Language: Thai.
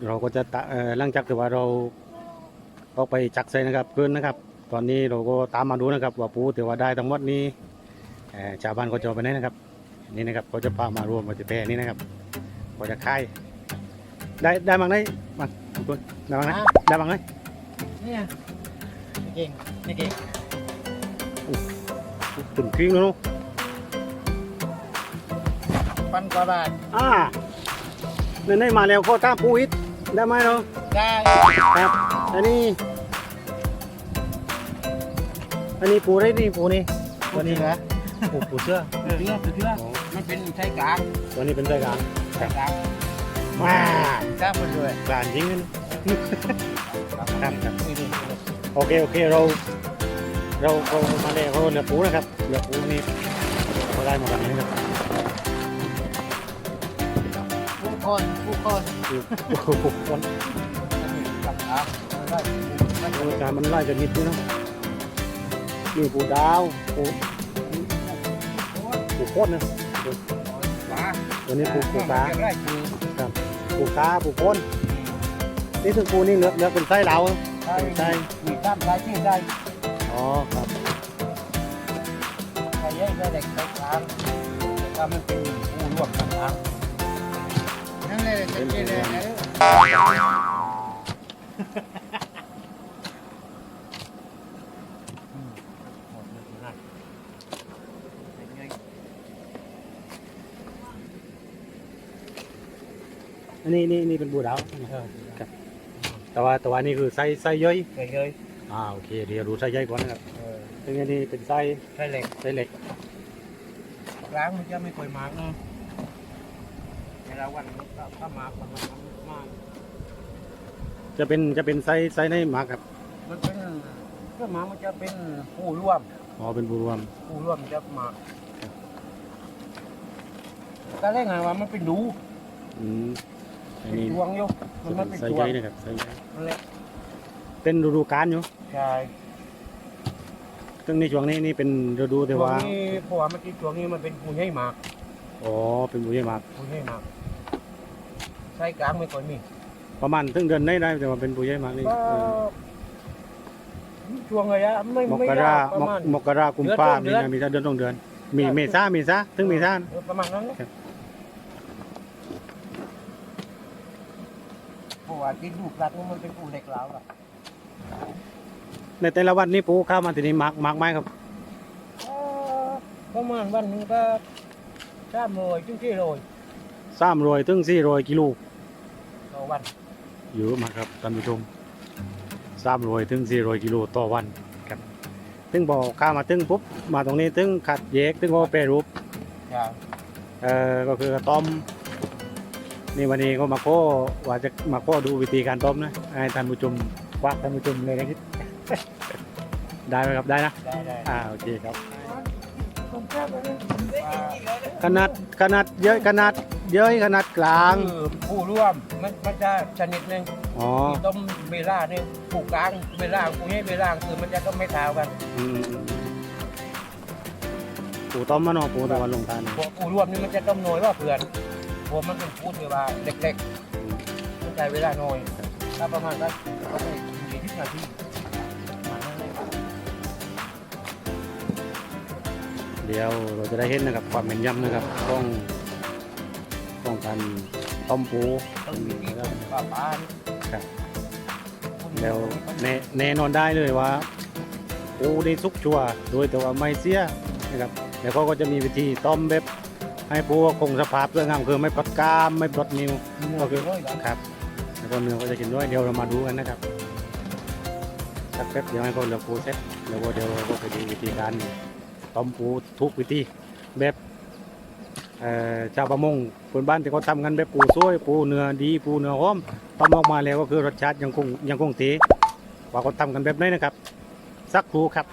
เราก็จะหลังจากที่ว่าเราก็ไปจักใส่นะครับเพื่อนนะครับตอนนี้เราก็ตามมาดูนะครับว่าปูแต่ว่าได้ทั้งหมดนี้ชาวบ้านก็จะเอาไปไหนนะครับนี่นะครับเขาจะพามารวมมาจะแพร่นี่นะครับก็จะค่ายได้บางไหนบางคนได้บางไหนได้บางไหน เนี่ยเก่งนี่เก่ง ตุ่นคลิ้งแล้วเนาะ 1,000 กว่าบาทในมาแล้วก็ตามปูอิดได้ไหมเนาะ ได้ ครับอันนี้ปูได้ดีปูนี่ตัวนี้นะปูเสื้อ เชื่อมันเป็นไทยกลาง ตัวนี้เป็นไส้กลาง ไทยกลาง มา กลางมันด้วย กลางจริงนะครับ นี่ โอเคเรามาแล้วเขาเหลือปูนะครับเหลือปูนี่เขาได้หมดแล้วนะครับ ผู้คน ปูคน กับครับได้ การมันไล่จะนิดนึงเนาะนี่ปูดาวปูโคตรนะ ปลา ตัวนี้ปูตา ได้คือ ครับปูตาปูโคนนี่ถึงปูนี่เลือกเป็นไส้เหลาเป็นไส้ มีตามได้ที่ได้ อ๋อครับ ใครยัยได้เด็กไทยกลางถ้ามันเป็นผู้ร่วมกันนะนั่นเลยจะเจริญนะ อันนี่เป็นปูดาวครับแต่ว่านี่คือไส้ย่อย เลย โอเคเดี๋ยวดูไส้ย่อยก่อนนะครับซึ่งอันนี้เป็นไส้ ใช่เหล็ก เหล็ก ล้างมันจะไม่ค่อยมากนะเวลาวันถ้ามากมันมาก จะเป็นไส้ในหมักครับ มันเป็นถ้ามามันจะเป็นผู้ร่วม อ๋อเป็นปูรวม ผู้ร่วมจะมาตอนแรกไงว่ามันเป็นดู อัน เป็น นี้ ดวงอยู่มันไม่เป็น ไส้ ดว ย่ ง อยนะครับไส้ย่อย นั่นแหละ เป็นฤดูกาลอยู่ ใช่ ซึ่งในช่วงนี้นี่เป็นฤดูแต่ ดวง ว่า นี้เพราะว่ามันที่ดวงนี้มันเป็นผู้ใหญ่มาก อ๋อเป็นปูใหญ่หมัก ผู้ใหญ่มากใช้กลางไม่ค่อยมี ประมาณถึงเดือนได้แต่ว่าเป็นปูใหญ่หมักนี่ ก็ช่วงระยะไม่ ม ไม่ ก ยา รา ประมาณ มกรากุมภา เดื มี อน นามีนาเดือนต้องเดือนมีเมษาถึงเมษา ประมาณนั้นนะเพราะว่าที่ลูกรัดมันเป็นผู้เล็กแล้วล่ะ ในแต่ละวันนี่ปูเข้ามาที่นี่หมักไหมครับ ประมาณวันหนึงก็300ถึง400 300ถึง400กิโล ต่อวัน เยอะมากครับท่านผู้ชม300ถึง400กิโลต่อวันครับถึงบอกข้ามาถึงปุ๊บมาตรงนี้ถึงขัดแยกถึงก็แปรรูป ครับ ก็คือกระต้มนี่วันนี้ก็มาโค้ว่าจะมาโค้ดูวิธีการต้มนะให้ท่านผู้ชมว่าท่านผู้ชมเลยนะคิด ได้ไหมครับได้นะ ได้ โอเคครับ ผมชอบเลย ขนาดเยอะขนาดขนาดกลาง คือผู้ร่วมมันจะชนิดหนึง อ๋อ ที่ต้มเบล่าเนี่ยผู้กลางเบล่าผู้ให้เบล่าคือมันจะต้องไม่เท่ากัน อืมปูต้มมาเนาะปูตะวันลงทาน พวกผู้ร่วมนี่มันจะต้มน้อยว่าเพื่อนพวกมันเป็นพูดที่ว่าเล็กๆมันใช้เวลาน้อยถ้าประมาณสัก20 นาทีประมาณนั้นเลย เดี๋ยวเราจะได้เห็นนะครับความแม่นยำนะครับต้องการต้มปู ต้องมีที่ป้าครับแล้วแน่นอนได้เลยว่าปูได้สุกชัวร์โดยแต่ว่าไม่เสียนะครับแล้วก็จะมีวิธีต้มแบบให้ปูคงสภาพสวยงามคือไม่ปลดกล้ามไม่ปลดนิ้วก็คือครับแล้วก็เนื้อก็จะกินด้วยเดี๋ยวเรามาดูกันนะครับสักแป๊บเดี๋ยวให้เขาเหลือปูเสร็จแล้วก็เดี๋ยวเราก็ไปดูวิธีการต้มปูทุกวิธีแบบชาวประมงคนบ้านที่เขาทำกันแบบปูสวยปูเนื้อดีปูเนื้อหอมต้มออกมาแล้วก็คือรสชาติยังคงตีว่าเขาทำกันแบบไหนนะครับสักครู่ครับ